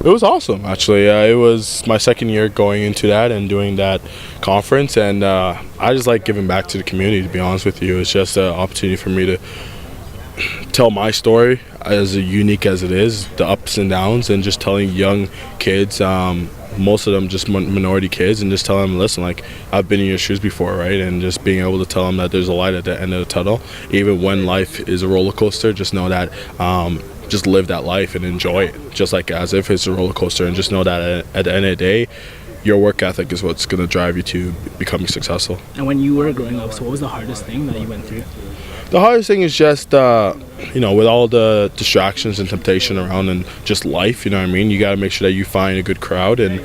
It was awesome, actually. It was my second year going into that and doing that conference, and I just like giving back to the community, to be honest with you. It's just an opportunity for me to tell my story, as unique as it is, the ups and downs, and just telling young kids, most of them just minority kids, and just telling them, listen, like, I've been in your shoes before, right? And just being able to tell them that there's a light at the end of the tunnel. Even when life is a roller coaster, just know that just live that life and enjoy it, just like as if it's a roller coaster, and just know that at the end of the day, your work ethic is what's going to drive you to becoming successful. And when you were growing up, so what was the hardest thing that you went through? The hardest thing is just, with all the distractions and temptation around and just life, you know what I mean? You got to make sure that you find a good crowd and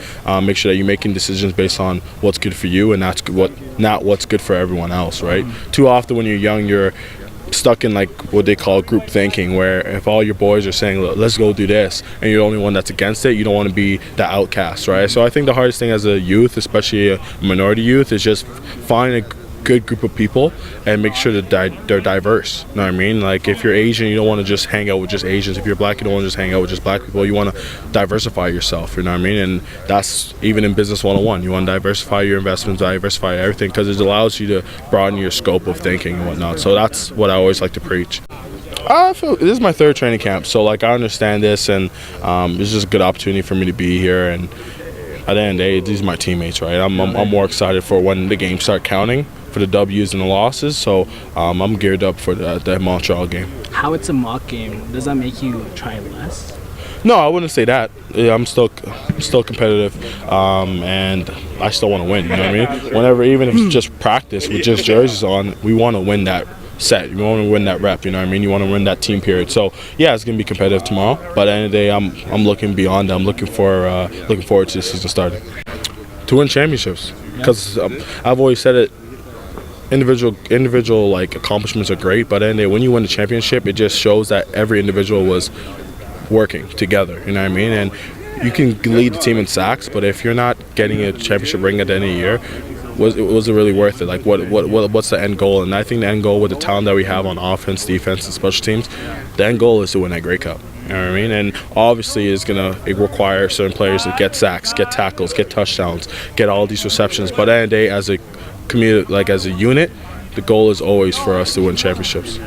make sure that you're making decisions based on what's good for you and not what's good for everyone else, right? Too often when you're young, you're stuck in like what they call group thinking, where if all your boys are saying, let's go do this, and you're the only one that's against it, you don't want to be the outcast, right? So I think the hardest thing as a youth, especially a minority youth, is just find a good group of people and make sure that they're diverse. You know what I mean? Like, if you're Asian, you don't want to just hang out with just Asians. If you're black, you don't want to just hang out with just black people. You want to diversify yourself, you know what I mean? And that's even in business 101. You want to diversify your investments, diversify everything, because it allows you to broaden your scope of thinking and whatnot. So that's what I always like to preach. I feel this is my third training camp, so like I understand this, and it's just a good opportunity for me to be here. And at the end of the day, these are my teammates, right? I'm more excited for when the games start counting, for the W's and the losses. So I'm geared up for the Montreal game. How it's a mock game, does that make you try less? No, I wouldn't say that. Yeah, I'm still competitive, and I still want to win. You know what I mean? Whenever, even if it's just practice with just jerseys on, we want to win that set. You want to win that rep. You know what I mean? You want to win that team period. So yeah, it's gonna be competitive tomorrow. But at the end of the day, I'm looking beyond that. I'm looking forward to the season starting, to win championships. Because I've always said it. Individual like accomplishments are great, but then when you win the championship, it just shows that every individual was working together. You know what I mean? And you can lead the team in sacks, but if you're not getting a championship ring at the end of the year, was it really worth it? Like, what's the end goal? And I think the end goal, with the talent that we have on offense, defense, and special teams, the end goal is to win that Grey Cup. You know what I mean? And obviously it require certain players to get sacks, get tackles, get touchdowns, get all these receptions. But at the end of the day, as a community, like as a unit, the goal is always for us to win championships.